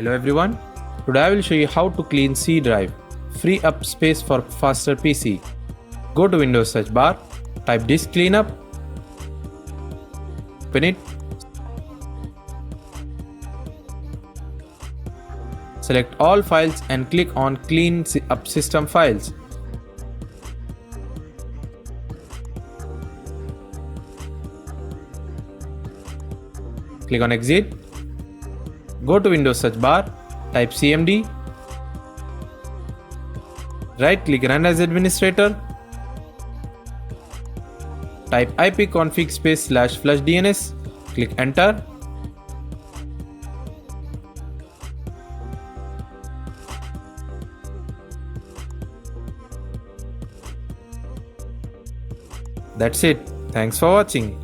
Hello everyone, today I will show you how to clean C drive, free up space for faster PC. Go to Windows search bar, type disk cleanup, open it, select all files and click on clean up system files. Click on exit. Go to Windows search bar, type cmd, right click run as administrator, type ipconfig /flush DNS, click enter. That's it. Thanks for watching.